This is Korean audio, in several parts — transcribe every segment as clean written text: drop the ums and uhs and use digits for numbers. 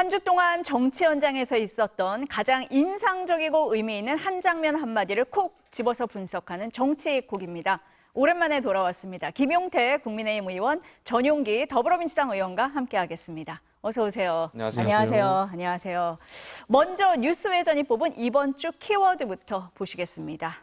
한 주 동안 정치 현장에서 있었던 가장 인상적이고 의미 있는 한 장면 한마디를 콕 집어서 분석하는 정치콕입니다. 오랜만에 돌아왔습니다. 김용태 국민의힘 의원, 전용기 더불어민주당 의원과 함께하겠습니다. 어서 오세요. 안녕하세요. 안녕하세요. 먼저 뉴스외전이 뽑은 이번 주 키워드부터 보시겠습니다.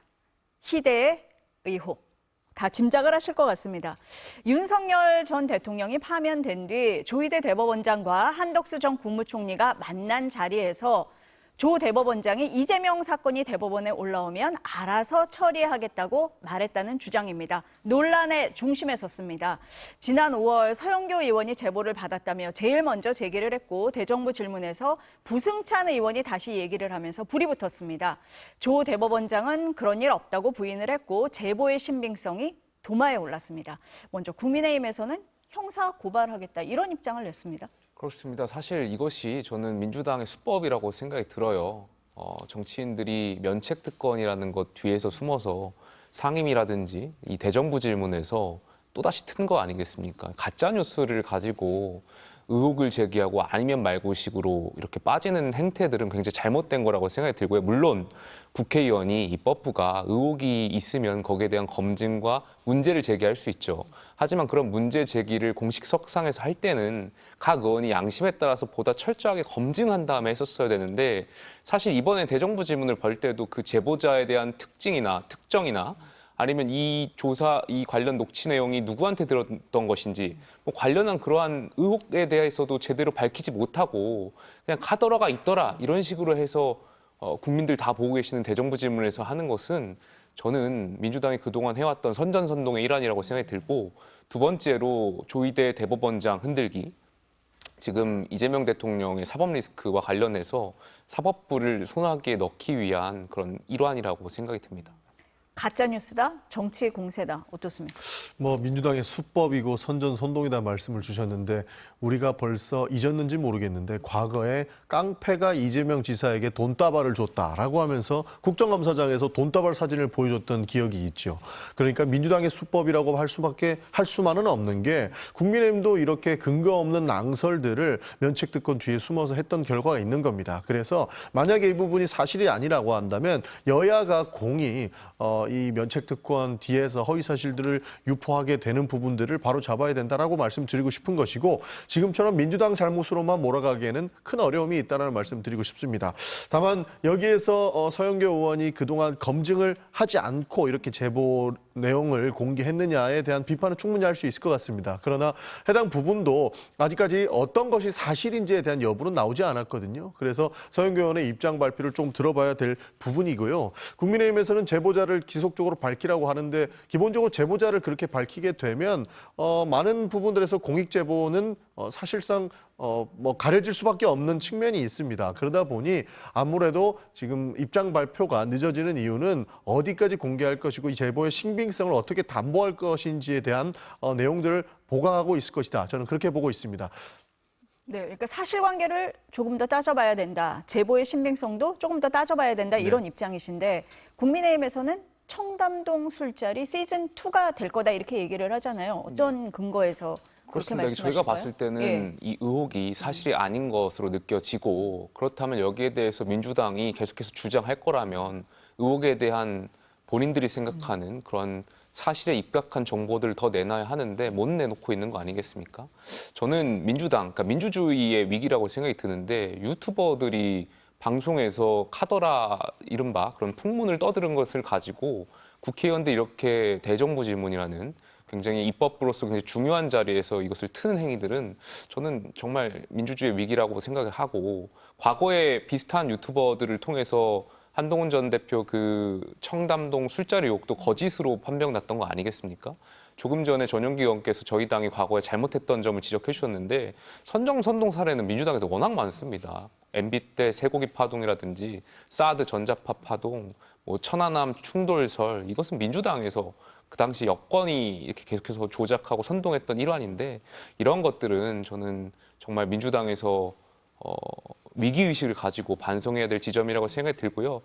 희대의 의혹. 다 짐작을 하실 것 같습니다. 윤석열 전 대통령이 파면된 뒤 조희대 대법원장과 한덕수 전 국무총리가 만난 자리에서 조 대법원장이 이재명 사건이 대법원에 올라오면 알아서 처리하겠다고 말했다는 주장입니다. 논란의 중심에 섰습니다. 지난 5월 서영교 의원이 제보를 받았다며 제일 먼저 제기를 했고 대정부 질문에서 부승찬 의원이 다시 얘기를 하면서 불이 붙었습니다. 조 대법원장은 그런 일 없다고 부인을 했고 제보의 신빙성이 도마에 올랐습니다. 먼저 국민의힘에서는 형사 고발하겠다 이런 입장을 냈습니다. 그렇습니다. 사실 이것이 저는 민주당의 수법이라고 생각이 들어요. 정치인들이 면책특권이라는 것 뒤에서 숨어서 상임이라든지 이 대정부 질문에서 또다시 튼 거 아니겠습니까? 가짜 뉴스를 가지고 의혹을 제기하고 아니면 말고식으로 이렇게 빠지는 행태들은 굉장히 잘못된 거라고 생각이 들고요. 물론 국회의원이 입법부가 의혹이 있으면 거기에 대한 검증과 문제를 제기할 수 있죠. 하지만 그런 문제 제기를 공식석상에서 할 때는 각 의원이 양심에 따라서 보다 철저하게 검증한 다음에 했었어야 되는데 사실 이번에 대정부 질문을 벌 때도 그 제보자에 대한 특징이나 특정이나 아니면 이 조사, 이 관련 녹취 내용이 누구한테 들었던 것인지 뭐 관련한 그러한 의혹에 대해서도 제대로 밝히지 못하고 그냥 카더라가 있더라 이런 식으로 해서 국민들 다 보고 계시는 대정부 질문에서 하는 것은 저는 민주당이 그동안 해왔던 선전선동의 일환이라고 생각이 들고 두 번째로 조희대 대법원장 흔들기 지금 이재명 대통령의 사법 리스크와 관련해서 사법부를 손아귀에 넣기 위한 그런 일환이라고 생각이 듭니다. 가짜뉴스다, 정치 공세다, 어떻습니까? 민주당의 수법이고 선전선동이다 말씀을 주셨는데 우리가 벌써 잊었는지 모르겠는데 과거에 깡패가 이재명 지사에게 돈다발을 줬다라고 하면서 국정감사장에서 돈다발 사진을 보여줬던 기억이 있죠. 그러니까 민주당의 수법이라고 할 수만은 없는 게 국민의힘도 이렇게 근거 없는 낭설들을 면책특권 뒤에 숨어서 했던 결과가 있는 겁니다. 그래서 만약에 이 부분이 사실이 아니라고 한다면 여야가 공히 이 면책특권 뒤에서 허위사실들을 유포하게 되는 부분들을 바로 잡아야 된다라고 말씀드리고 싶은 것이고 지금처럼 민주당 잘못으로만 몰아가기에는 큰 어려움이 있다는 말씀 드리고 싶습니다. 다만 여기에서 서영교 의원이 그동안 검증을 하지 않고 이렇게 제보 내용을 공개했느냐에 대한 비판은 충분히 할 수 있을 것 같습니다. 그러나 해당 부분도 아직까지 어떤 것이 사실인지에 대한 여부는 나오지 않았거든요. 그래서 서영교 의원의 입장 발표를 좀 들어봐야 될 부분이고요. 국민의힘에서는 제보자를 지속적으로 밝히라고 하는데 기본적으로 제보자를 그렇게 밝히게 되면 많은 부분들에서 공익 제보는 사실상 가려질 수밖에 없는 측면이 있습니다. 그러다 보니 아무래도 지금 입장 발표가 늦어지는 이유는 어디까지 공개할 것이고 이 제보의 신빙성을 어떻게 담보할 것인지에 대한 내용들을 보강하고 있을 것이다. 저는 그렇게 보고 있습니다. 네, 그러니까 사실관계를 조금 더 따져봐야 된다. 제보의 신빙성도 조금 더 따져봐야 된다. 이런 입장이신데 국민의힘에서는 청담동 술자리 시즌2가 될 거다 이렇게 얘기를 하잖아요. 어떤 근거에서 그렇게 그렇습니다. 말씀하실까요? 저희가 봤을 때는 이 의혹이 사실이 아닌 것으로 느껴지고 그렇다면 여기에 대해서 민주당이 계속해서 주장할 거라면 의혹에 대한 본인들이 생각하는 그런 사실에 입각한 정보들을 더 내놔야 하는데 못 내놓고 있는 거 아니겠습니까? 저는 민주당, 그러니까 민주주의의 위기라고 생각이 드는데 유튜버들이 방송에서 카더라 이른바 그런 풍문을 떠드는 것을 가지고 국회의원들이 이렇게 대정부 질문이라는 굉장히 입법부로서 굉장히 중요한 자리에서 이것을 트는 행위들은 저는 정말 민주주의의 위기라고 생각을 하고 과거에 비슷한 유튜버들을 통해서 한동훈 전 대표 그 청담동 술자리 의혹도 거짓으로 판명났던 거 아니겠습니까? 조금 전에 전용기 의원께서 저희 당이 과거에 잘못했던 점을 지적해 주셨는데 선정, 선동 사례는 민주당에도 워낙 많습니다. MB 때 쇠고기 파동이라든지 사드 전자파 파동, 천안함 충돌설 이것은 민주당에서 그 당시 여권이 이렇게 계속해서 조작하고 선동했던 일환인데 이런 것들은 저는 정말 민주당에서 위기의식을 가지고 반성해야 될 지점이라고 생각이 들고요.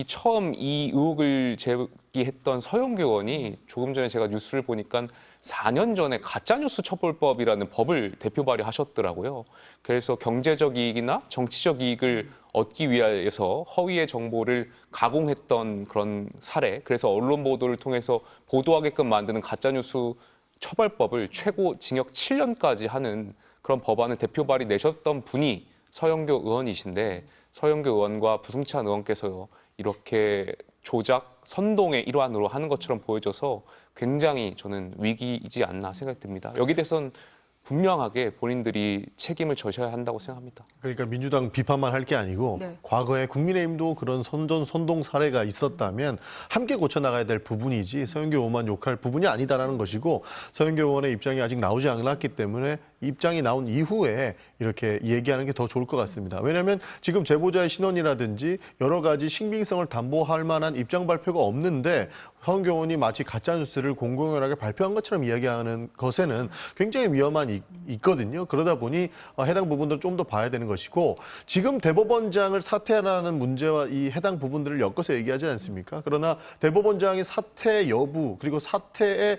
처음 이 의혹을 제기했던 서영교 의원이 조금 전에 제가 뉴스를 보니까 4년 전에 가짜뉴스 처벌법이라는 법을 대표 발의하셨더라고요. 그래서 경제적 이익이나 정치적 이익을 얻기 위해서 허위의 정보를 가공했던 그런 사례, 그래서 언론 보도를 통해서 보도하게끔 만드는 가짜뉴스 처벌법을 최고 징역 7년까지 하는 그런 법안을 대표 발의 내셨던 분이 서영교 의원이신데, 서영교 의원과 부승찬 의원께서 이렇게 조작, 선동의 일환으로 하는 것처럼 보여져서 굉장히 저는 위기이지 않나 생각이 듭니다. 여기 대해서는 분명하게 본인들이 책임을 져셔야 한다고 생각합니다. 그러니까 민주당 비판만 할 게 아니고 네. 과거에 국민의힘도 그런 선동 사례가 있었다면 함께 고쳐나가야 될 부분이지 서영교 의원만 욕할 부분이 아니다라는 것이고, 서영교 의원의 입장이 아직 나오지 않았기 때문에 입장이 나온 이후에 이렇게 얘기하는 게 더 좋을 것 같습니다. 왜냐하면 지금 제보자의 신원이라든지 여러 가지 신빙성을 담보할 만한 입장 발표가 없는데 서영교 의원이 마치 가짜뉴스를 공공연하게 발표한 것처럼 이야기하는 것에는 굉장히 위험한 있거든요. 그러다 보니 해당 부분들을 좀 더 봐야 되는 것이고, 지금 대법원장을 사퇴하라는 문제와 이 해당 부분들을 엮어서 얘기하지 않습니까? 그러나 대법원장의 사퇴 여부 그리고 사퇴의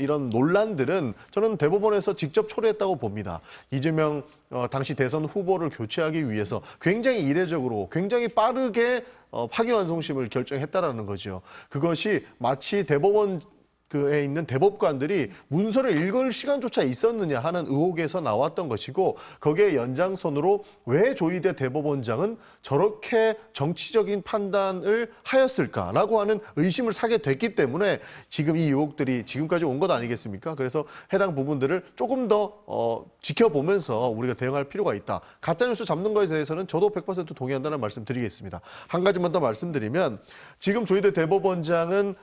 이런 논란들은 저는 대법원에서 직접 초래했다고 봅니다. 이재명 당시 대선 후보를 교체하기 위해서 굉장히 이례적으로 굉장히 빠르게 파기환송심을 결정했다라는 거죠. 그것이 마치 대법원 그에 있는 대법관들이 문서를 읽을 시간조차 있었느냐 하는 의혹에서 나왔던 것이고, 거기에 연장선으로 왜 조희대 대법원장은 저렇게 정치적인 판단을 하였을까라고 하는 의심을 사게 됐기 때문에 지금 이 의혹들이 지금까지 온 것 아니겠습니까? 그래서 해당 부분들을 조금 더 지켜보면서 우리가 대응할 필요가 있다. 가짜뉴스 잡는 것에 대해서는 저도 100% 동의한다는 말씀 드리겠습니다. 한 가지만 더 말씀드리면, 지금 조희대 대법원장은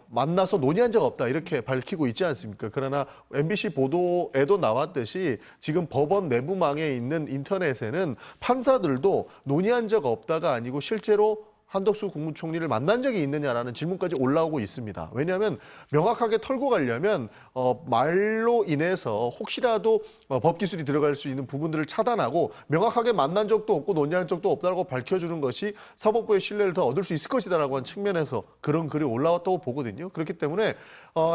만나서 논의한 적 없다 이렇게 밝히고 있지 않습니까? 그러나 MBC 보도에도 나왔듯이 지금 법원 내부망에 있는 인터넷에는 판사들도 논의한 적 없다가 아니고 실제로 한덕수 국무총리를 만난 적이 있느냐라는 질문까지 올라오고 있습니다. 왜냐하면 명확하게 털고 가려면 말로 인해서 혹시라도 법기술이 들어갈 수 있는 부분들을 차단하고 명확하게 만난 적도 없고 논의한 적도 없다고 밝혀주는 것이 사법부의 신뢰를 더 얻을 수 있을 것이다라고 하는 측면에서 그런 글이 올라왔다고 보거든요. 그렇기 때문에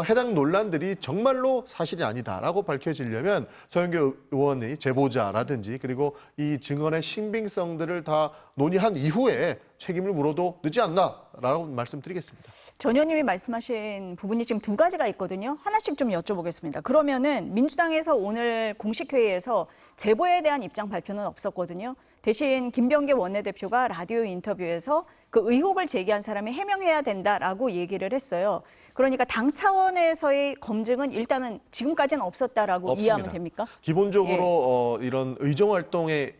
해당 논란들이 정말로 사실이 아니다라고 밝혀지려면 서영교 의원의 제보자라든지 그리고 이 증언의 신빙성들을 다 논의한 이후에 책임을 물어도 늦지 않나라고 말씀드리겠습니다. 전 의원님이 말씀하신 부분이 지금 두 가지가 있거든요. 하나씩 좀 여쭤보겠습니다. 그러면은 민주당에서 오늘 공식 회의에서 제보에 대한 입장 발표는 없었거든요. 대신 김병기 원내대표가 라디오 인터뷰에서 그 의혹을 제기한 사람이 해명해야 된다라고 얘기를 했어요. 그러니까 당 차원에서의 검증은 일단은 지금까지는 없었다라고 없습니다. 이해하면 됩니까? 기본적으로 이런 의정활동의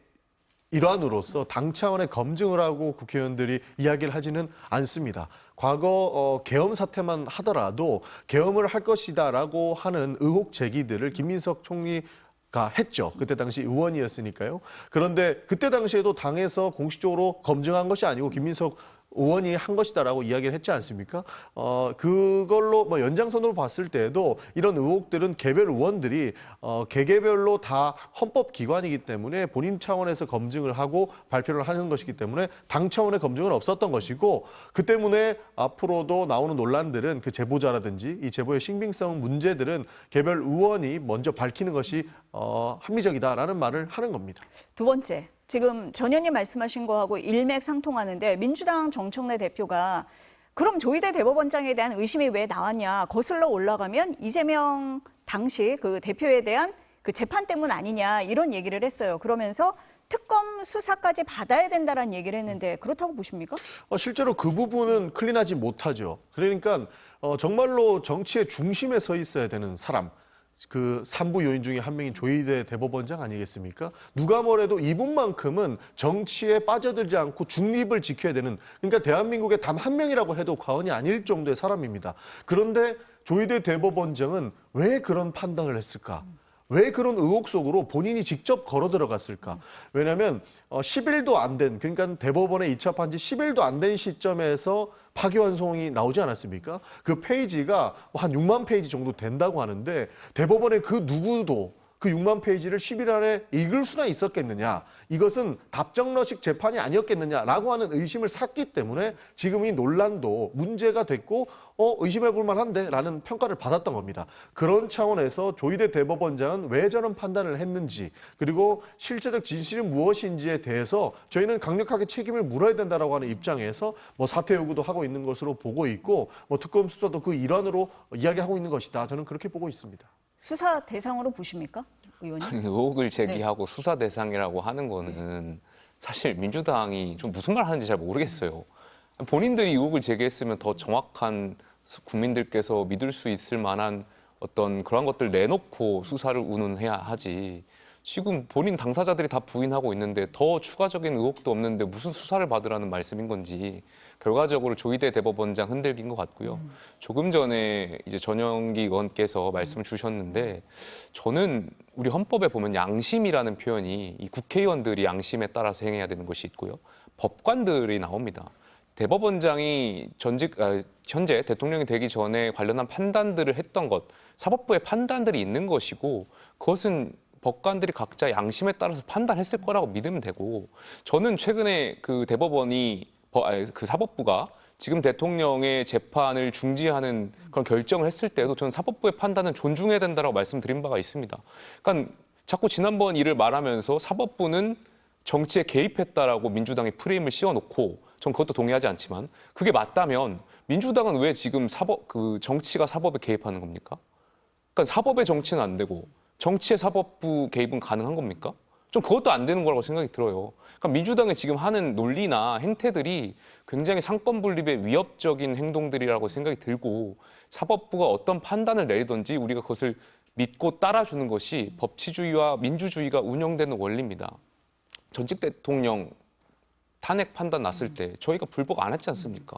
일환으로서 당 차원의 검증을 하고 국회의원들이 이야기를 하지는 않습니다. 과거 계엄 사태만 하더라도 계엄을 할 것이다라고 하는 의혹 제기들을 김민석 총리가 했죠. 그때 당시 의원이었으니까요. 그런데 그때 당시에도 당에서 공식적으로 검증한 것이 아니고 김민석 의원이 한 것이다라고 이야기를 했지 않습니까? 그걸로 연장선으로 봤을 때에도 이런 의혹들은 개별 의원들이 개개별로 다 헌법기관이기 때문에 본인 차원에서 검증을 하고 발표를 하는 것이기 때문에 당 차원의 검증은 없었던 것이고, 그 때문에 앞으로도 나오는 논란들은 그 제보자라든지 이 제보의 신빙성 문제들은 개별 의원이 먼저 밝히는 것이 합리적이다라는 말을 하는 겁니다. 두 번째, 지금 전 의원님 말씀하신 거하고 일맥상통하는데 민주당 정청래 대표가 그럼 조희대 대법원장에 대한 의심이 왜 나왔냐, 거슬러 올라가면 이재명 당시 그 대표에 대한 그 재판 때문 아니냐 이런 얘기를 했어요. 그러면서 특검 수사까지 받아야 된다라는 얘기를 했는데 그렇다고 보십니까? 실제로 그 부분은 클린하지 못하죠. 그러니까 정말로 정치의 중심에 서 있어야 되는 사람, 그 3부 요인 중에 한 명인 조희대 대법원장 아니겠습니까? 누가 뭐래도 이분만큼은 정치에 빠져들지 않고 중립을 지켜야 되는, 그러니까 대한민국에 단 한 명이라고 해도 과언이 아닐 정도의 사람입니다. 그런데 조희대 대법원장은 왜 그런 판단을 했을까? 왜 그런 의혹 속으로 본인이 직접 걸어 들어갔을까? 왜냐하면 10일도 안 된, 그러니까 대법원에 이첩한 지 10일도 안 된 시점에서 파기환송이 나오지 않았습니까? 그 페이지가 한 6만 페이지 정도 된다고 하는데 대법원의 그 누구도 그 6만 페이지를 10일 안에 읽을 수나 있었겠느냐. 이것은 답정너식 재판이 아니었겠느냐라고 하는 의심을 샀기 때문에 지금 이 논란도 문제가 됐고 의심해 볼 만한데 라는 평가를 받았던 겁니다. 그런 차원에서 조희대 대법원장은 왜 저런 판단을 했는지 그리고 실제적 진실이 무엇인지에 대해서 저희는 강력하게 책임을 물어야 된다라고 하는 입장에서 사퇴 요구도 하고 있는 것으로 보고 있고 특검 수사도 그 일환으로 이야기하고 있는 것이다. 저는 그렇게 보고 있습니다. 수사 대상으로 보십니까, 의원님? 아니, 의혹을 제기하고 수사 대상이라고 하는 거는 사실 민주당이 좀 무슨 말 하는지 잘 모르겠어요. 본인들이 의혹을 제기했으면 더 정확한 국민들께서 믿을 수 있을 만한 어떤 그런 것들 내놓고 수사를 운운해야 하지. 지금 본인 당사자들이 다 부인하고 있는데 더 추가적인 의혹도 없는데 무슨 수사를 받으라는 말씀인 건지 결과적으로 조희대 대법원장 흔들긴 것 같고요. 조금 전에 이제 전영기 의원께서 말씀을 주셨는데 저는 우리 헌법에 보면 양심이라는 표현이 이 국회의원들이 양심에 따라서 행해야 되는 것이 있고요. 법관들이 나옵니다. 대법원장이 현재 대통령이 되기 전에 관련한 판단들을 했던 것, 사법부의 판단들이 있는 것이고 그것은 법관들이 각자 양심에 따라서 판단했을 거라고 믿으면 되고 저는 최근에 그 대법원이 그 사법부가 지금 대통령의 재판을 중지하는 그런 결정을 했을 때도 저는 사법부의 판단은 존중해야 된다고 말씀드린 바가 있습니다. 그러니까 자꾸 지난번 일을 말하면서 사법부는 정치에 개입했다라고 민주당이 프레임을 씌워놓고 전 그것도 동의하지 않지만 그게 맞다면 민주당은 왜 지금 정치가 사법에 개입하는 겁니까? 그러니까 사법의 정치는 안 되고 정치의 사법부 개입은 가능한 겁니까? 좀 그것도 안 되는 거라고 생각이 들어요. 그러니까 민주당이 지금 하는 논리나 행태들이 굉장히 상권 분립에 위협적인 행동들이라고 생각이 들고 사법부가 어떤 판단을 내리든지 우리가 그것을 믿고 따라주는 것이 법치주의와 민주주의가 운영되는 원리입니다. 전직 대통령 탄핵 판단 났을 때 저희가 불복 안 했지 않습니까?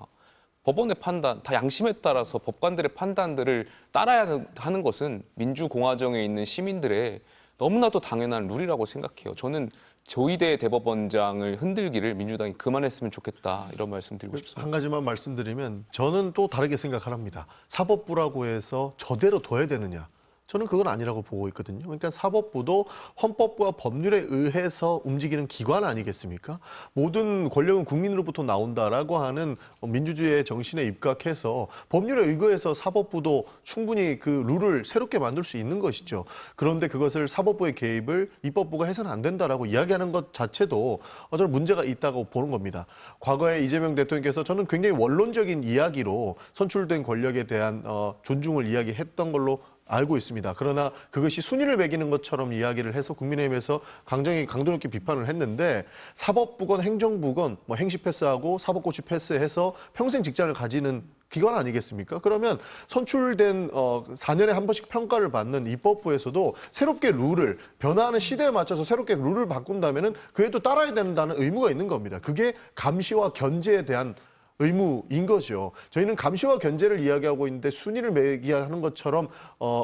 법원의 판단, 다 양심에 따라서 법관들의 판단들을 따라야 하는 것은 민주공화정에 있는 시민들의 너무나도 당연한 룰이라고 생각해요. 저는 조희대 대법원장을 흔들기를 민주당이 그만했으면 좋겠다 이런 말씀 드리고 싶습니다. 한 가지만 말씀드리면 저는 또 다르게 생각합니다. 사법부라고 해서 저대로 둬야 되느냐. 저는 그건 아니라고 보고 있거든요. 그러니까 사법부도 헌법과 법률에 의해서 움직이는 기관 아니겠습니까? 모든 권력은 국민으로부터 나온다라고 하는 민주주의의 정신에 입각해서 법률에 의거해서 사법부도 충분히 그 룰을 새롭게 만들 수 있는 것이죠. 그런데 그것을 사법부의 개입을 입법부가 해서는 안 된다라고 이야기하는 것 자체도 저는 문제가 있다고 보는 겁니다. 과거에 이재명 대통령께서 저는 굉장히 원론적인 이야기로 선출된 권력에 대한 존중을 이야기했던 걸로 알고 있습니다. 그러나 그것이 순위를 매기는 것처럼 이야기를 해서 국민의힘에서 강도 높게 비판을 했는데 사법부건 행정부건 행시 패스하고 사법고시 패스해서 평생 직장을 가지는 기관 아니겠습니까? 그러면 선출된 4년에 한 번씩 평가를 받는 입법부에서도 새롭게 룰을 변화하는 시대에 맞춰서 새롭게 룰을 바꾼다면은 그에도 따라야 된다는 의무가 있는 겁니다. 그게 감시와 견제에 대한 의무인 거죠. 저희는 감시와 견제를 이야기하고 있는데 순위를 매기하는 것처럼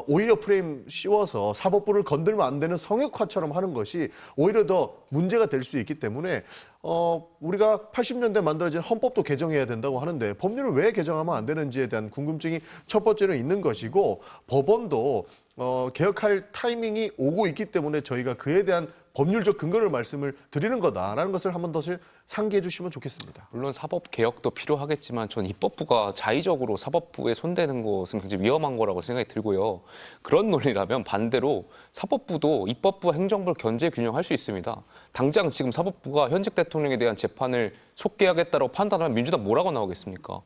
오히려 프레임 씌워서 사법부를 건들면 안 되는 성역화처럼 하는 것이 오히려 더 문제가 될 수 있기 때문에 우리가 80년대 만들어진 헌법도 개정해야 된다고 하는데 법률을 왜 개정하면 안 되는지에 대한 궁금증이 첫 번째로 있는 것이고 법원도 개혁할 타이밍이 오고 있기 때문에 저희가 그에 대한 법률적 근거를 말씀을 드리는 거다라는 것을 한 번 더 상기해 주시면 좋겠습니다. 물론 사법 개혁도 필요하겠지만 전 입법부가 자의적으로 사법부에 손대는 것은 굉장히 위험한 거라고 생각이 들고요. 그런 논리라면 반대로 사법부도 입법부와 행정부를 견제 균형할 수 있습니다. 당장 지금 사법부가 현직 대통령에 대한 재판을 속개하겠다고 판단하면 민주당 뭐라고 나오겠습니까?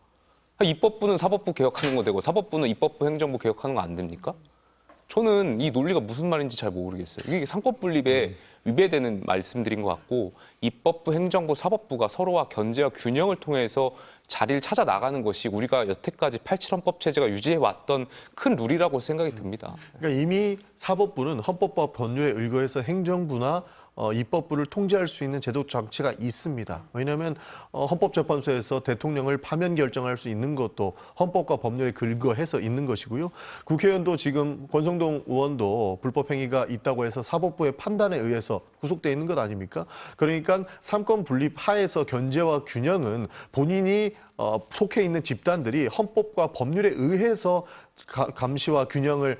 입법부는 사법부 개혁하는 거 되고 사법부는 입법부 행정부 개혁하는 거 안 됩니까? 저는 이 논리가 무슨 말인지 잘 모르겠어요. 이게 상권 분립에 위배되는 말씀드린 것 같고 입법부, 행정부, 사법부가 서로와 견제와 균형을 통해서 자리를 찾아 나가는 것이 우리가 여태까지 87 헌법 체제가 유지해왔던 큰 룰이라고 생각이 듭니다. 그러니까 이미 사법부는 헌법과 법률에 의거해서 행정부나 입법부를 통제할 수 있는 제도 장치가 있습니다. 왜냐하면 헌법재판소에서 대통령을 파면 결정할 수 있는 것도 헌법과 법률에 근거해서 있는 것이고요. 국회의원도 지금 권성동 의원도 불법 행위가 있다고 해서 사법부의 판단에 의해서 구속돼 있는 것 아닙니까? 그러니까 삼권 분립 하에서 견제와 균형은 본인이 속해 있는 집단들이 헌법과 법률에 의해서 감시와 균형을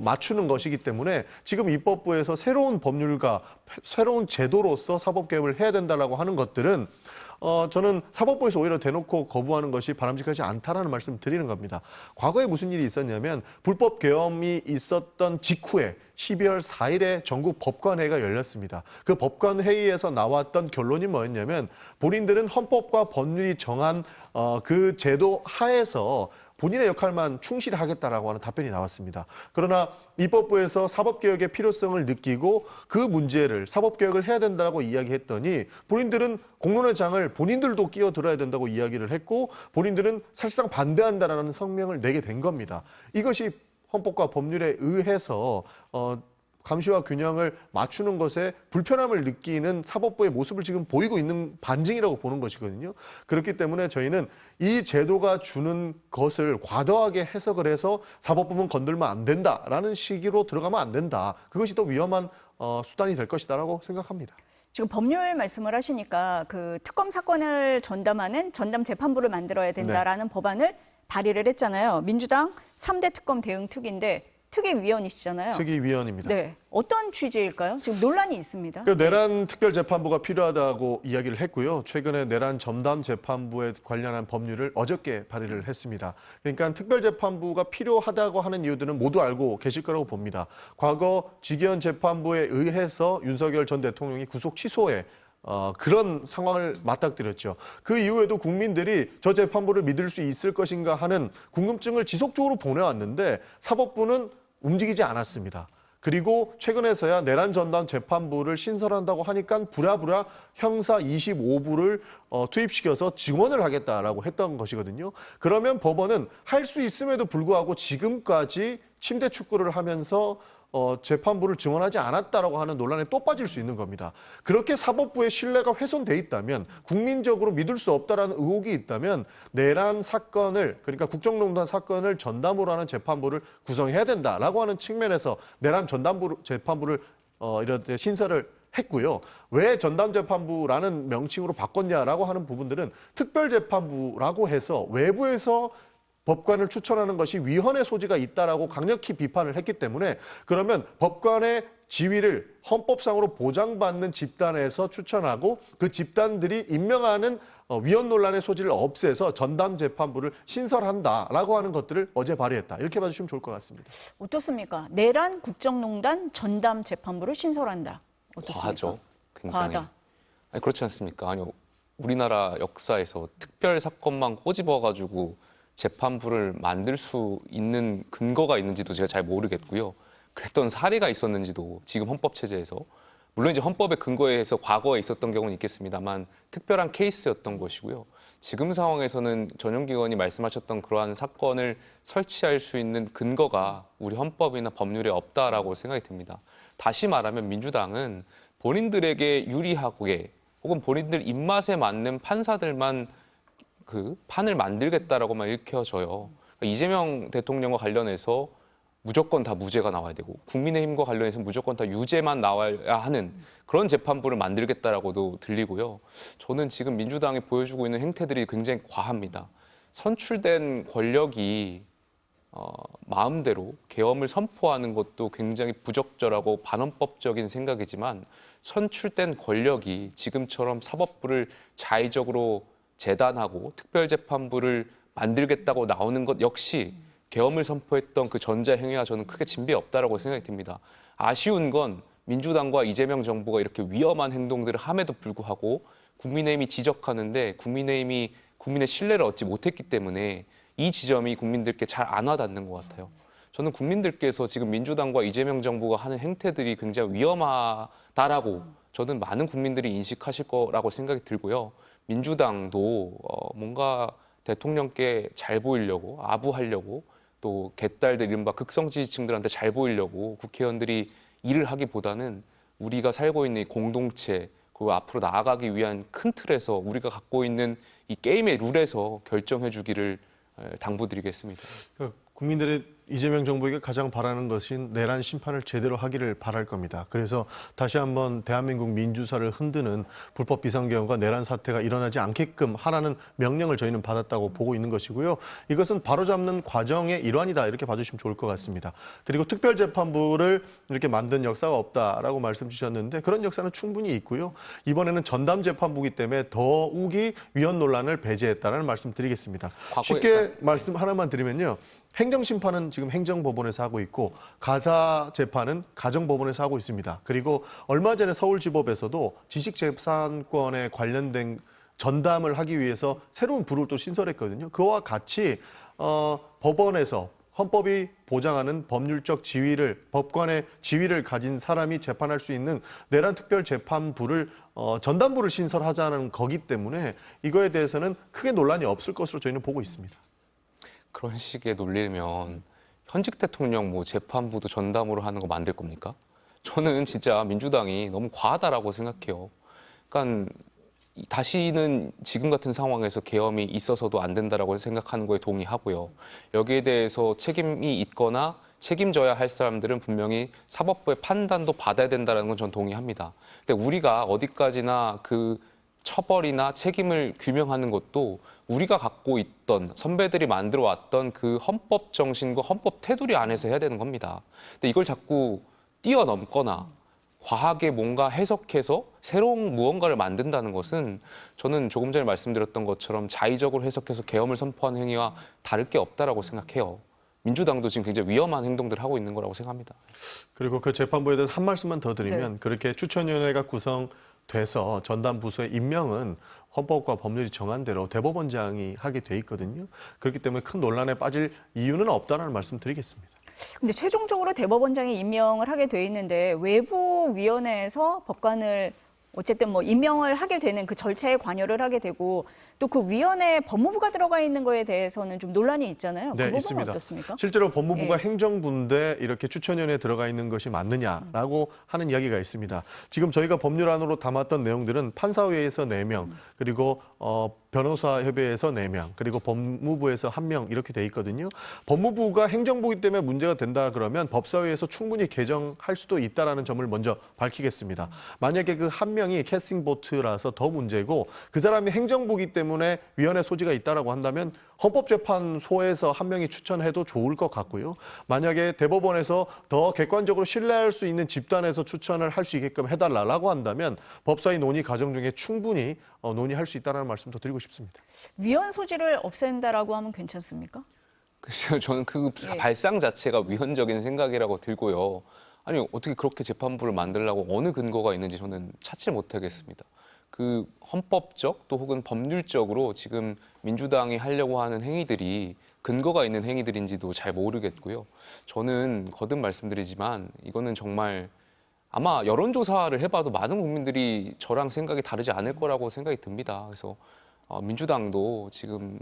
맞추는 것이기 때문에 지금 입법부에서 새로운 법률과 새로운 제도로서 사법개혁을 해야 된다라고 하는 것들은 저는 사법부에서 오히려 대놓고 거부하는 것이 바람직하지 않다라는 말씀 드리는 겁니다. 과거에 무슨 일이 있었냐면 불법 계엄이 있었던 직후에 12월 4일에 전국 법관회의가 열렸습니다. 그 법관회의에서 나왔던 결론이 뭐였냐면 본인들은 헌법과 법률이 정한 그 제도 하에서 본인의 역할만 충실히 하겠다라고 하는 답변이 나왔습니다. 그러나 입법부에서 사법개혁의 필요성을 느끼고 그 문제를 사법개혁을 해야 된다고 이야기했더니 본인들은 공론의 장을 본인들도 끼어들어야 된다고 이야기를 했고 본인들은 사실상 반대한다라는 성명을 내게 된 겁니다. 이것이 헌법과 법률에 의해서 감시와 균형을 맞추는 것에 불편함을 느끼는 사법부의 모습을 지금 보이고 있는 반증이라고 보는 것이거든요. 그렇기 때문에 저희는 이 제도가 주는 것을 과도하게 해석을 해서 사법부는 건들면 안 된다라는 식으로 들어가면 안 된다. 그것이 더 위험한 수단이 될 것이다라고 생각합니다. 지금 법률 말씀을 하시니까 그 특검 사건을 전담하는 전담 재판부를 만들어야 된다라는 법안을 발의를 했잖아요. 민주당 3대 특검 대응 특위인데 특위위원이시잖아요. 특위위원입니다. 네, 어떤 취지일까요? 지금 논란이 있습니다. 내란 특별재판부가 필요하다고 이야기를 했고요. 최근에 내란 전담 재판부에 관련한 법률을 어저께 발의를 했습니다. 그러니까 특별재판부가 필요하다고 하는 이유들은 모두 알고 계실 거라고 봅니다. 과거 직위원 재판부에 의해서 윤석열 전 대통령이 구속 취소에 그런 상황을 맞닥뜨렸죠. 그 이후에도 국민들이 저 재판부를 믿을 수 있을 것인가 하는 궁금증을 지속적으로 보내왔는데 사법부는 움직이지 않았습니다. 그리고 최근에서야 내란 전담 재판부를 신설한다고 하니까 부랴부랴 형사 25부를 투입시켜서 증언을 하겠다라고 했던 것이거든요. 그러면 법원은 할 수 있음에도 불구하고 지금까지 침대 축구를 하면서 재판부를 증언하지 않았다라고 하는 논란에 또 빠질 수 있는 겁니다. 그렇게 사법부의 신뢰가 훼손돼 있다면 국민적으로 믿을 수 없다라는 의혹이 있다면 내란 사건을 그러니까 국정농단 사건을 전담으로 하는 재판부를 구성해야 된다라고 하는 측면에서 내란 전담부 재판부를 이렇게 신설을 했고요. 왜 전담재판부라는 명칭으로 바꿨냐라고 하는 부분들은 특별재판부라고 해서 외부에서 법관을 추천하는 것이 위헌의 소지가 있다라고 강력히 비판을 했기 때문에 그러면 법관의 지위를 헌법상으로 보장받는 집단에서 추천하고 그 집단들이 임명하는 위헌 논란의 소지를 없애서 전담재판부를 신설한다라고 하는 것들을 어제 발의했다. 이렇게 봐주시면 좋을 것 같습니다. 어떻습니까? 내란 국정농단 전담 재판부를 신설한다. 어떻습니까? 과하죠. 굉장히. 과하다. 아니, 그렇지 않습니까? 아니, 우리나라 역사에서 특별 사건만 꼬집어가지고 재판부를 만들 수 있는 근거가 있는지도 제가 잘 모르겠고요. 그랬던 사례가 있었는지도 지금 헌법 체제에서 물론 이제 헌법의 근거에 의해서 과거에 있었던 경우는 있겠습니다만 특별한 케이스였던 것이고요. 지금 상황에서는 전용기관이 말씀하셨던 그러한 사건을 설치할 수 있는 근거가 우리 헌법이나 법률에 없다라고 생각이 듭니다. 다시 말하면 민주당은 본인들에게 유리하게 혹은 본인들 입맛에 맞는 판사들만 그 판을 만들겠다라고만 읽혀져요. 그러니까 이재명 대통령과 관련해서 무조건 다 무죄가 나와야 되고 국민의힘과 관련해서 무조건 다 유죄만 나와야 하는 그런 재판부를 만들겠다라고도 들리고요. 저는 지금 민주당이 보여주고 있는 행태들이 굉장히 과합니다. 선출된 권력이 마음대로 계엄을 선포하는 것도 굉장히 부적절하고 반헌법적인 생각이지만 선출된 권력이 지금처럼 사법부를 자의적으로 재단하고 특별재판부를 만들겠다고 나오는 것 역시 계엄을 선포했던 그 전자행위와 저는 크게 진배 없다라고 생각이 듭니다. 아쉬운 건 민주당과 이재명 정부가 이렇게 위험한 행동들을 함에도 불구하고 국민의힘이 지적하는데 국민의힘이 국민의 신뢰를 얻지 못했기 때문에 이 지점이 국민들께 잘 안 와닿는 것 같아요. 저는 국민들께서 지금 민주당과 이재명 정부가 하는 행태들이 굉장히 위험하다라고 저는 많은 국민들이 인식하실 거라고 생각이 들고요. 민주당도 뭔가 대통령께 잘 보이려고 아부하려고 또 개딸들 이른바 극성 지지층들한테 잘 보이려고 국회의원들이 일을 하기보다는 우리가 살고 있는 이 공동체 그리고 앞으로 나아가기 위한 큰 틀에서 우리가 갖고 있는 이 게임의 룰에서 결정해 주기를 당부드리겠습니다. 국민들의 이재명 정부에게 가장 바라는 것인 내란 심판을 제대로 하기를 바랄 겁니다. 그래서 다시 한번 대한민국 민주사를 흔드는 불법 비상계엄과 내란 사태가 일어나지 않게끔 하라는 명령을 저희는 받았다고 보고 있는 것이고요. 이것은 바로잡는 과정의 일환이다 이렇게 봐주시면 좋을 것 같습니다. 그리고 특별재판부를 이렇게 만든 역사가 없다라고 말씀 주셨는데 그런 역사는 충분히 있고요. 이번에는 전담재판부이기 때문에 더욱이 위헌 논란을 배제했다는 말씀 드리겠습니다. 쉽게 말씀 하나만 드리면요. 행정심판은 지금 행정법원에서 하고 있고 가사재판은 가정법원에서 하고 있습니다. 그리고 얼마 전에 서울지법에서도 지식재산권에 관련된 전담을 하기 위해서 새로운 부를 또 신설했거든요. 그와 같이 법원에서 헌법이 보장하는 법률적 지위를 법관의 지위를 가진 사람이 재판할 수 있는 내란특별재판부를 전담부를 신설하자는 거기 때문에 이거에 대해서는 크게 논란이 없을 것으로 저희는 보고 있습니다. 그런 식의 논리면 현직 대통령 뭐 재판부도 전담으로 하는 거 만들 겁니까? 저는 진짜 민주당이 너무 과하다라고 생각해요. 그러니까 다시는 지금 같은 상황에서 계엄이 있어서도 안 된다라고 생각하는 거에 동의하고요. 여기에 대해서 책임이 있거나 책임져야 할 사람들은 분명히 사법부의 판단도 받아야 된다는 건 전 동의합니다. 근데 우리가 어디까지나 그 처벌이나 책임을 규명하는 것도 우리가 갖고 있던 선배들이 만들어 왔던 그 헌법 정신과 헌법 테두리 안에서 해야 되는 겁니다. 근데 이걸 자꾸 뛰어넘거나 과하게 뭔가 해석해서 새로운 무언가를 만든다는 것은 저는 조금 전에 말씀드렸던 것처럼 자의적으로 해석해서 계엄을 선포하는 행위와 다를 게 없다라고 생각해요. 민주당도 지금 굉장히 위험한 행동들을 하고 있는 거라고 생각합니다. 그리고 그 재판부에 대해서 한 말씀만 더 드리면 네. 그렇게 추천위원회가 구성돼서 전담 부서의 임명은 헌법과 법률이 정한 대로 대법원장이 하게 돼 있거든요. 그렇기 때문에 큰 논란에 빠질 이유는 없다는 말씀 드리겠습니다. 근데 최종적으로 대법원장이 임명을 하게 돼 있는데 외부 위원회에서 법관을 어쨌든 뭐 임명을 하게 되는 그 절차에 관여를 하게 되고 또 그 위원회에 법무부가 들어가 있는 거에 대해서는 좀 논란이 있잖아요. 그 네, 부분은 있습니다. 어떻습니까? 실제로 법무부가 예. 행정부인데 이렇게 추천위원회에 들어가 있는 것이 맞느냐라고 하는 이야기가 있습니다. 지금 저희가 법률안으로 담았던 내용들은 판사회에서 4명, 그리고 변호사협의회에서 4명, 그리고 법무부에서 1명 이렇게 돼 있거든요. 법무부가 행정부이기 때문에 문제가 된다 그러면 법사위에서 충분히 개정할 수도 있다는 점을 먼저 밝히겠습니다. 만약에 그 1명이 캐스팅 보트라서 더 문제고 그 사람이 행정부이기 때문에 위원회 소지가 있다라고 한다면 헌법재판소에서 1명이 추천해도 좋을 것 같고요. 만약에 대법원에서 더 객관적으로 신뢰할 수 있는 집단에서 추천을 할 수 있게끔 해달라고 한다면 법사위 논의 과정 중에 충분히 논의할 수 있다는 말씀도 드리고 싶습니다. 위헌 소지를 없앤다라고 하면 괜찮습니까? 글쎄요, 저는 그 발상 자체가 위헌적인 생각이라고 들고요. 아니, 어떻게 그렇게 재판부를 만들려고 어느 근거가 있는지 저는 찾지 못하겠습니다. 그 헌법적 또 혹은 법률적으로 지금 민주당이 하려고 하는 행위들이 근거가 있는 행위들인지도 잘 모르겠고요. 저는 거듭 말씀드리지만 이거는 정말 아마 여론조사를 해봐도 많은 국민들이 저랑 생각이 다르지 않을 거라고 생각이 듭니다. 그래서 민주당도 지금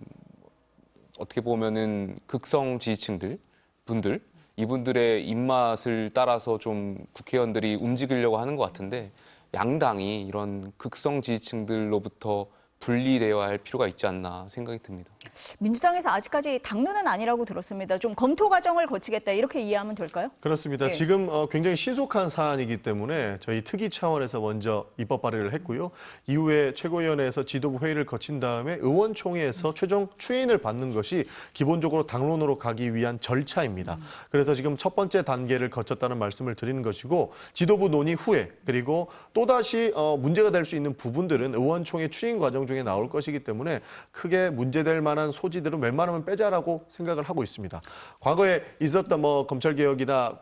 어떻게 보면은 극성 지지층들 분들 이분들의 입맛을 따라서 좀 국회의원들이 움직이려고 하는 것 같은데 양당이 이런 극성 지지층들로부터 분리되어야 할 필요가 있지 않나 생각이 듭니다. 민주당에서 아직까지 당론은 아니라고 들었습니다. 좀 검토 과정을 거치겠다 이렇게 이해하면 될까요? 그렇습니다. 예. 지금 굉장히 신속한 사안이기 때문에 저희 특위 차원에서 먼저 입법 발의를 했고요. 이후에 최고위원회에서 지도부 회의를 거친 다음에 의원총회에서 최종 추인을 받는 것이 기본적으로 당론으로 가기 위한 절차입니다. 그래서 지금 첫 번째 단계를 거쳤다는 말씀을 드리는 것이고 지도부 논의 후에 그리고 또다시 문제가 될 수 있는 부분들은 의원총회 추인 과정 중에 나올 것이기 때문에 크게 문제될 만한 소지들은 웬만하면 빼자라고 생각을 하고 있습니다. 과거에 있었던 검찰개혁이나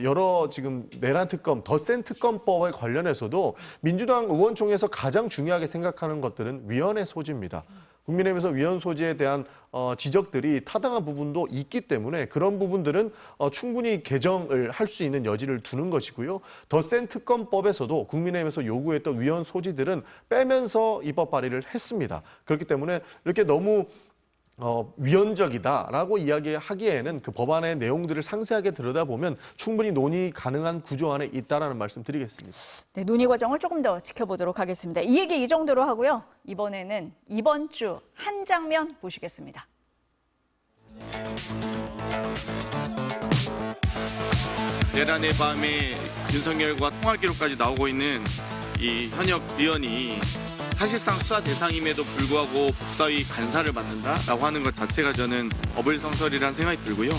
여러 지금 내란 특검, 더 센 특검법에 관련해서도 민주당 의원총회에서 가장 중요하게 생각하는 것들은 위헌의 소지입니다. 국민의힘에서 위헌 소지에 대한 지적들이 타당한 부분도 있기 때문에 그런 부분들은 충분히 개정을 할 수 있는 여지를 두는 것이고요. 더 센 특검법에서도 국민의힘에서 요구했던 위헌 소지들은 빼면서 입법 발의를 했습니다. 그렇기 때문에 이렇게 너무 위헌적이다라고 이야기하기에는 그 법안의 내용들을 상세하게 들여다보면 충분히 논의 가능한 구조 안에 있다라는 말씀 드리겠습니다. 네, 논의 과정을 조금 더 지켜보도록 하겠습니다. 이 얘기 이 정도로 하고요. 이번에는 이번 주 한 장면 보시겠습니다. 내란의 밤에 윤석열과 통화 기록까지 나오고 있는 이 현역 의원이 사실상 수사 대상임에도 불구하고 법사위 간사를 맡는다라고 하는 것 자체가 저는 어불성설이라는 생각이 들고요.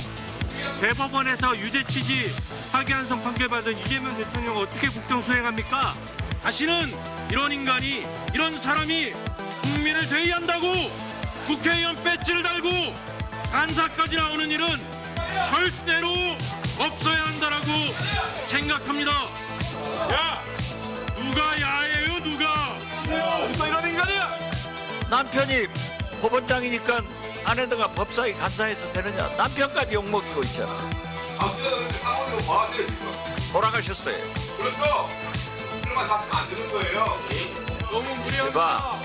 대법원에서 유죄 취지 파기환송 판결받은 이재명 대통령 어떻게 국정 수행합니까? 다시는 이런 인간이, 이런 사람이 국민을 대의한다고 국회의원 배지를 달고 간사까지 나오는 일은 절대로 없어야 한다라고 생각합니다. 야, 누가 야예요, 누가? 누가 이런 인간이야? 남편이 법원장이니까 아내가 법사위 간사해서 되느냐. 남편까지 욕먹이고 있잖아. 당신은 상황으로 봐야 돼요, 지금. 돌아가셨어요. 그렇죠? 그러면 다 안 되는 거예요. 너무 무리한 봐.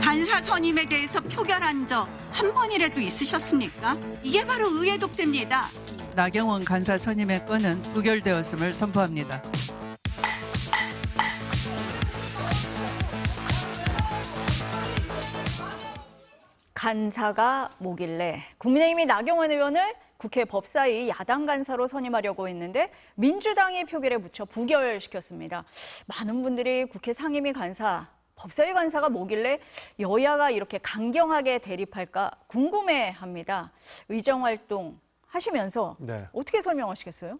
간사 선임에 대해서 표결한 적 한 번이라도 있으셨습니까? 이게 바로 의회 독재입니다. 나경원 간사 선임의 건은 부결되었음을 선포합니다. 간사가 뭐길래 국민의힘이 나경원 의원을 국회 법사위 야당 간사로 선임하려고 했는데 민주당이 표결에 붙여 부결시켰습니다. 많은 분들이 국회 상임위 간사, 법사위 간사가 뭐길래 여야가 이렇게 강경하게 대립할까 궁금해합니다. 의정활동 하시면서 네. 어떻게 설명하시겠어요?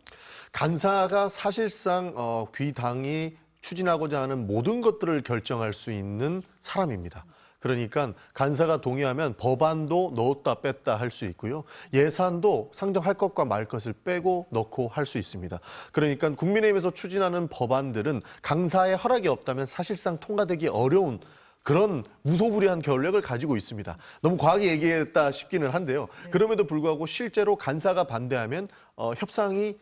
간사가 사실상 귀당이 추진하고자 하는 모든 것들을 결정할 수 있는 사람입니다. 그러니까 간사가 동의하면 법안도 넣었다 뺐다 할 수 있고요. 예산도 상정할 것과 말 것을 빼고 넣고 할 수 있습니다. 그러니까 국민의힘에서 추진하는 법안들은 간사의 허락이 없다면 사실상 통과되기 어려운 그런 무소불위한 권력을 가지고 있습니다. 너무 과하게 얘기했다 싶기는 한데요. 그럼에도 불구하고 실제로 간사가 반대하면 협상이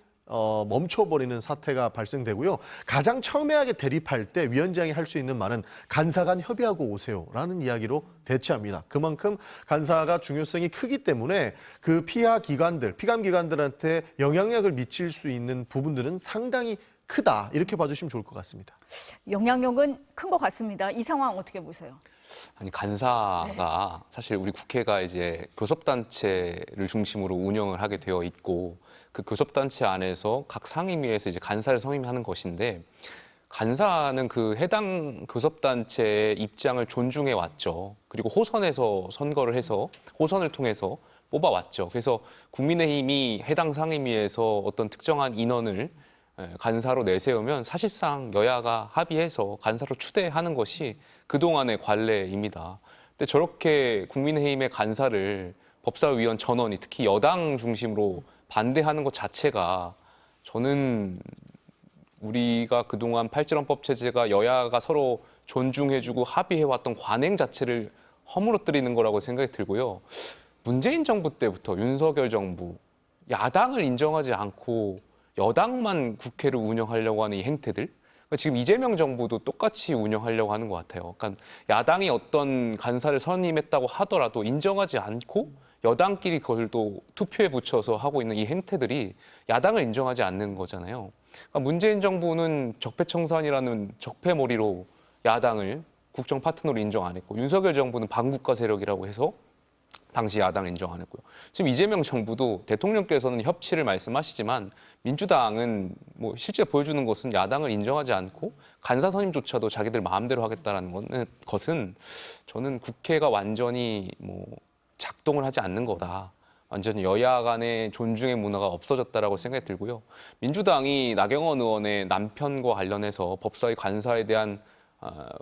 멈춰버리는 사태가 발생되고요. 가장 첨예하게 대립할 때 위원장이 할 수 있는 말은 간사 간 협의하고 오세요라는 이야기로 대체합니다. 그만큼 간사가 중요성이 크기 때문에 그 피감 기관들한테 영향력을 미칠 수 있는 부분들은 상당히 크다 이렇게 봐주시면 좋을 것 같습니다. 영향력은 큰 것 같습니다. 이 상황 어떻게 보세요? 아니 간사가 사실 우리 국회가 이제 교섭단체를 중심으로 운영을 하게 되어 있고 그 교섭단체 안에서 각 상임위에서 이제 간사를 선임하는 것인데 간사는 그 해당 교섭단체의 입장을 존중해 왔죠. 그리고 호선에서 선거를 해서 호선을 통해서 뽑아왔죠. 그래서 국민의힘이 해당 상임위에서 어떤 특정한 인원을 간사로 내세우면 사실상 여야가 합의해서 간사로 추대하는 것이 그동안의 관례입니다. 근데 저렇게 국민의힘의 간사를 법사위원 전원이 특히 여당 중심으로 반대하는 것 자체가 저는 우리가 그동안 8.1법 체제가 여야가 서로 존중해주고 합의해왔던 관행 자체를 허물어뜨리는 거라고 생각이 들고요. 문재인 정부 때부터 윤석열 정부, 야당을 인정하지 않고 여당만 국회를 운영하려고 하는 이 행태들, 지금 이재명 정부도 똑같이 운영하려고 하는 것 같아요. 그러니까 야당이 어떤 간사를 선임했다고 하더라도 인정하지 않고 여당끼리 그걸 또 투표에 붙여서 하고 있는 이 행태들이 야당을 인정하지 않는 거잖아요. 그러니까 문재인 정부는 적폐청산이라는 적폐몰이로 야당을 국정 파트너로 인정 안 했고 윤석열 정부는 반국가 세력이라고 해서 당시 야당을 인정 안 했고요. 지금 이재명 정부도 대통령께서는 협치를 말씀하시지만 민주당은 뭐 실제 보여주는 것은 야당을 인정하지 않고 간사 선임조차도 자기들 마음대로 하겠다는 것은 저는 국회가 완전히 뭐 작동을 하지 않는 거다. 완전히 여야 간의 존중의 문화가 없어졌다라고 생각이 들고요. 민주당이 나경원 의원의 남편과 관련해서 법사위 간사에 대한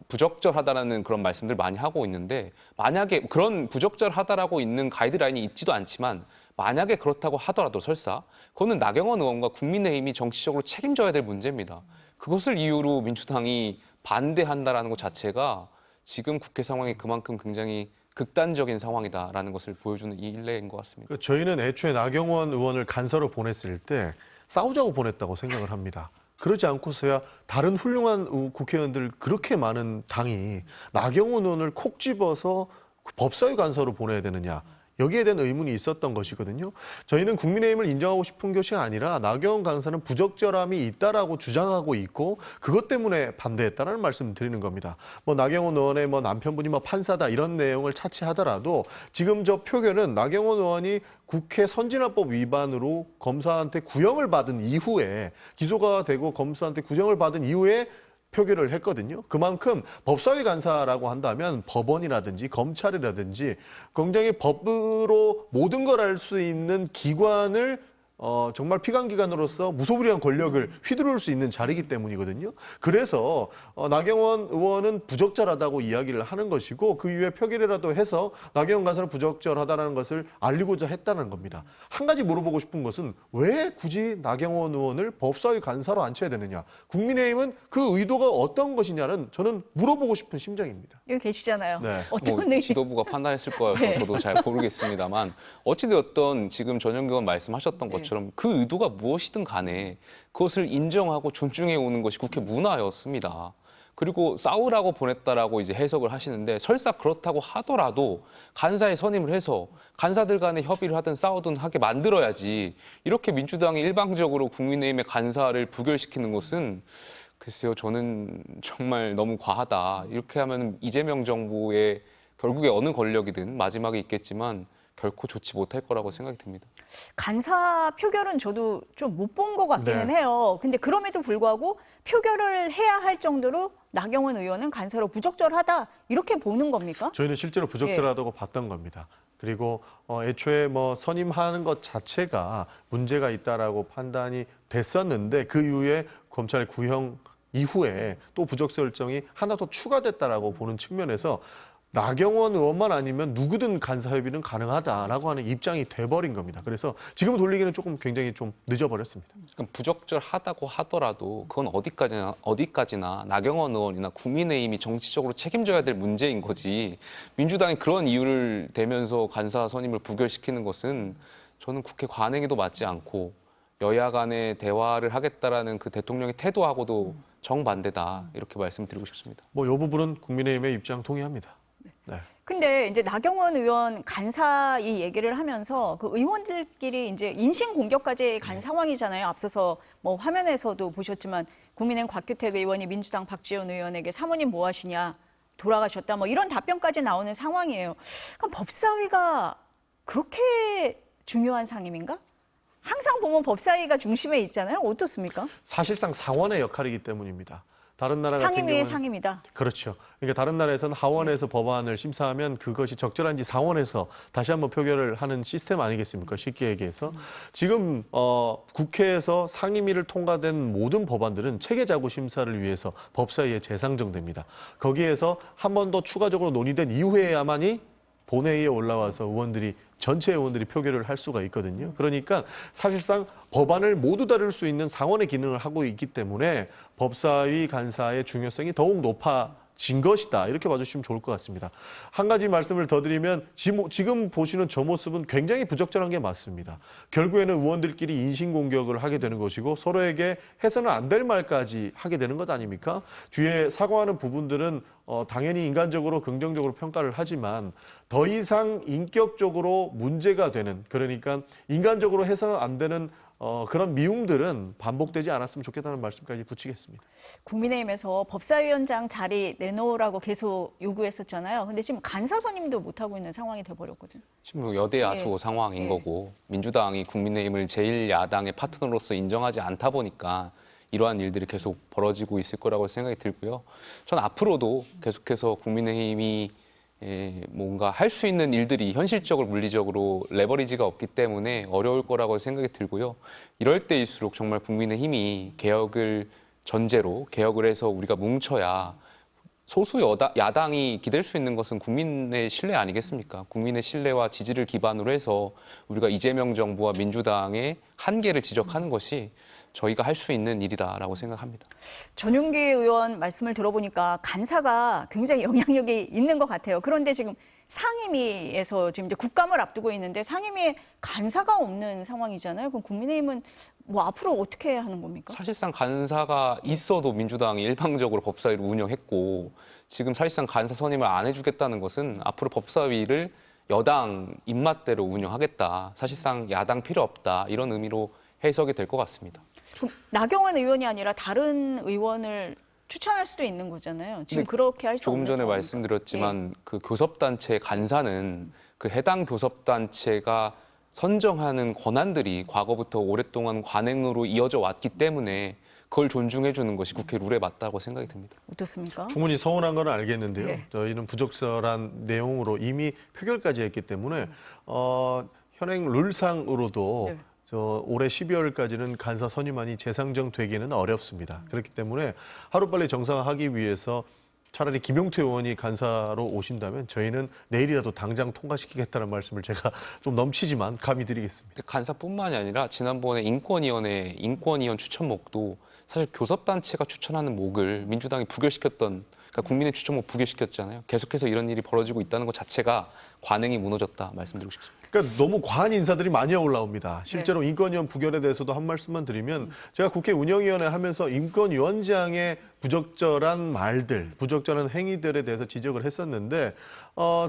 부적절하다라는 그런 말씀들 많이 하고 있는데 만약에 그런 부적절하다라고 있는 가이드라인이 있지도 않지만 만약에 그렇다고 하더라도 설사 그거는 나경원 의원과 국민의힘이 정치적으로 책임져야 될 문제입니다. 그것을 이유로 민주당이 반대한다라는 것 자체가 지금 국회 상황이 그만큼 굉장히 극단적인 상황이다라는 것을 보여주는 일례인 것 같습니다. 저희는 애초에 나경원 의원을 간사로 보냈을 때 싸우자고 보냈다고 생각을 합니다. 그러지 않고서야 다른 훌륭한 국회의원들 그렇게 많은 당이 나경원 의원을 콕 집어서 법사위 간사로 보내야 되느냐. 여기에 대한 의문이 있었던 것이거든요. 저희는 국민의힘을 인정하고 싶은 것이 아니라 나경원 간사는 부적절함이 있다라고 주장하고 있고 그것 때문에 반대했다라는 말씀을 드리는 겁니다. 뭐 나경원 의원의 뭐 남편분이 뭐 판사다 이런 내용을 차치하더라도 지금 저 표결은 나경원 의원이 국회 선진화법 위반으로 검사한테 구형을 받은 이후에 기소가 되고 검사한테 구형을 받은 이후에 표결을 했거든요. 그만큼 법사위 간사라고 한다면 법원이라든지 검찰이라든지 굉장히 법으로 모든 걸 알 수 있는 기관을 정말 피감기관으로서 무소불위한 권력을 휘두를 수 있는 자리이기 때문이거든요. 그래서 나경원 의원은 부적절하다고 이야기를 하는 것이고 그 이후에 표결이라도 해서 나경원 간사는 부적절하다는 것을 알리고자 했다는 겁니다. 한 가지 물어보고 싶은 것은 왜 굳이 나경원 의원을 법사위 간사로 앉혀야 되느냐. 국민의힘은 그 의도가 어떤 것이냐는 저는 물어보고 싶은 심정입니다. 여기 계시잖아요. 네. 어떤 뭐 의미? 지도부가 판단했을 거여서 네. 저도 잘 모르겠습니다만 어찌되었던 지금 전현기 의원 말씀하셨던 것처럼 그 의도가 무엇이든 간에 그것을 인정하고 존중해 오는 것이 국회 문화였습니다. 그리고 싸우라고 보냈다라고 이제 해석을 하시는데 설사 그렇다고 하더라도 간사에 선임을 해서 간사들 간에 협의를 하든 싸우든 하게 만들어야지 이렇게 민주당이 일방적으로 국민의힘의 간사를 부결시키는 것은 글쎄요, 저는 정말 너무 과하다. 이렇게 하면 이재명 정부의 결국에 어느 권력이든 마지막에 있겠지만 결코 좋지 못할 거라고 생각이 듭니다. 간사 표결은 저도 좀 못 본 것 같기는 네. 해요. 근데 그럼에도 불구하고 표결을 해야 할 정도로 나경원 의원은 간사로 부적절하다 이렇게 보는 겁니까? 저희는 실제로 부적절하다고 봤던 겁니다. 그리고 애초에 뭐 선임하는 것 자체가 문제가 있다라고 판단이 됐었는데 그 이후에 검찰의 구형 이후에 또 부적절성이 하나 더 추가됐다라고 보는 측면에서 나경원 의원만 아니면 누구든 간사 협의는 가능하다라고 하는 입장이 돼버린 겁니다. 그래서 지금 돌리기는 조금 굉장히 좀 늦어버렸습니다. 그러니까 부적절하다고 하더라도 그건 어디까지나 나경원 의원이나 국민의힘이 정치적으로 책임져야 될 문제인 거지. 민주당이 그런 이유를 대면서 간사 선임을 부결시키는 것은 저는 국회 관행에도 맞지 않고 여야 간의 대화를 하겠다라는 그 대통령의 태도하고도 정반대다 이렇게 말씀드리고 싶습니다. 뭐 이 부분은 국민의힘의 입장 동의합니다. 네. 근데 이제 나경원 의원 간사 이 얘기를 하면서 그 의원들끼리 이제 인신 공격까지 간 상황이잖아요. 앞서서 뭐 화면에서도 보셨지만 국민의힘 곽규택 의원이 민주당 박지원 의원에게 사모님 뭐 하시냐 돌아가셨다 뭐 이런 답변까지 나오는 상황이에요. 그럼 법사위가 그렇게 중요한 상임인가? 항상 보면 법사위가 중심에 있잖아요. 어떻습니까? 사실상 상원의 역할이기 때문입니다. 다른 나라 같은 상임위의 경우는 상임이다. 그렇죠. 그러니까 다른 나라에서는 하원에서 법안을 심사하면 그것이 적절한지 상원에서 다시 한번 표결을 하는 시스템 아니겠습니까? 쉽게 얘기해서 지금 국회에서 상임위를 통과된 모든 법안들은 체계자구 심사를 위해서 법사위에 재상정됩니다. 거기에서 한 번 더 추가적으로 논의된 이후에야만이 본회의에 올라와서 전체 의원들이 표결을 할 수가 있거든요. 그러니까 사실상 법안을 모두 다룰 수 있는 상원의 기능을 하고 있기 때문에 법사위 간사의 중요성이 더욱 높아진 것이다. 이렇게 봐주시면 좋을 것 같습니다. 한 가지 말씀을 더 드리면 지금 보시는 저 모습은 굉장히 부적절한 게 맞습니다. 결국에는 의원들끼리 인신공격을 하게 되는 것이고 서로에게 해서는 안 될 말까지 하게 되는 것 아닙니까? 뒤에 사과하는 부분들은 당연히 인간적으로 긍정적으로 평가를 하지만 더 이상 인격적으로 문제가 되는 그러니까 인간적으로 해서는 안 되는 그런 미움들은 반복되지 않았으면 좋겠다는 말씀까지 붙이겠습니다. 국민의힘에서 법사위원장 자리 내놓으라고 계속 요구했었잖아요. 근데 지금 간사 선임도 못하고 있는 상황이 돼버렸거든요. 지금 여대 야소 예. 상황인 예. 거고 민주당이 국민의힘을 제1야당의 파트너로서 인정하지 않다 보니까 이러한 일들이 계속 벌어지고 있을 거라고 생각이 들고요. 전 앞으로도 계속해서 국민의힘이 뭔가 할 수 있는 일들이 현실적으로 물리적으로 레버리지가 없기 때문에 어려울 거라고 생각이 들고요. 이럴 때일수록 정말 국민의힘이 개혁을 전제로 개혁을 해서 우리가 뭉쳐야 소수 야당이 기댈 수 있는 것은 국민의 신뢰 아니겠습니까? 국민의 신뢰와 지지를 기반으로 해서 우리가 이재명 정부와 민주당의 한계를 지적하는 것이 저희가 할 수 있는 일이다라고 생각합니다. 전용기 의원 말씀을 들어보니까 간사가 굉장히 영향력이 있는 것 같아요. 그런데 지금 상임위에서 지금 이제 국감을 앞두고 있는데 상임위에 간사가 없는 상황이잖아요. 그럼 국민의힘은 뭐 앞으로 어떻게 하는 겁니까? 사실상 간사가 있어도 민주당이 일방적으로 법사위를 운영했고 지금 사실상 간사 선임을 안 해주겠다는 것은 앞으로 법사위를 여당 입맛대로 운영하겠다. 사실상 야당 필요 없다. 이런 의미로 해석이 될 것 같습니다. 그럼 나경원 의원이 아니라 다른 의원을 추천할 수도 있는 거잖아요. 지금 근데 그렇게 할 수 없는 조금 전에 상황이니까. 말씀드렸지만 그 교섭단체 간사는 그 해당 교섭단체가 선정하는 권한들이 과거부터 오랫동안 관행으로 이어져 왔기 때문에 그걸 존중해 주는 것이 국회 룰에 맞다고 생각이 듭니다. 어떻습니까? 충분히 서운한 건 알겠는데요. 네. 저희는 부적절한 내용으로 이미 표결까지 했기 때문에 현행 룰상으로도 네. 올해 12월까지는 간사 선임안이 재상정되기는 어렵습니다. 그렇기 때문에 하루빨리 정상화하기 위해서 차라리 김용태 의원이 간사로 오신다면 저희는 내일이라도 당장 통과시키겠다는 말씀을 제가 좀 넘치지만 감히 드리겠습니다. 간사뿐만이 아니라 지난번에 인권위원회 인권위원 추천목도 사실 교섭단체가 추천하는 목을 민주당이 부결시켰던, 그러니까 국민의 추천목 부결시켰잖아요. 계속해서 이런 일이 벌어지고 있다는 것 자체가 관행이 무너졌다 말씀드리고 싶습니다. 그러니까 너무 과한 인사들이 많이 올라옵니다. 실제로 네. 인권위원 부결에 대해서도 한 말씀만 드리면 제가 국회 운영위원회 하면서 인권위원장의 부적절한 말들, 부적절한 행위들에 대해서 지적을 했었는데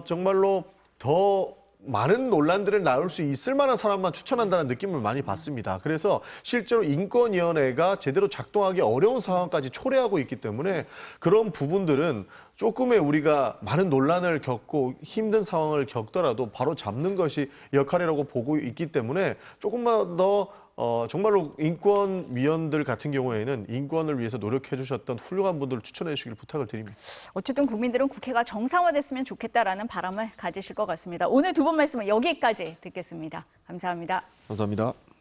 정말로 더 많은 논란들을 낳을 수 있을 만한 사람만 추천한다는 느낌을 많이 받습니다. 그래서 실제로 인권위원회가 제대로 작동하기 어려운 상황까지 초래하고 있기 때문에 그런 부분들은 조금의 우리가 많은 논란을 겪고 힘든 상황을 겪더라도 바로 잡는 것이 역할이라고 보고 있기 때문에 조금만 더 정말로 인권위원들 같은 경우에는 인권을 위해서 노력해 주셨던 훌륭한 분들을 추천해 주시길 부탁을 드립니다. 어쨌든 국민들은 국회가 정상화됐으면 좋겠다라는 바람을 가지실 것 같습니다. 오늘 두 분 말씀은 여기까지 듣겠습니다. 감사합니다. 감사합니다.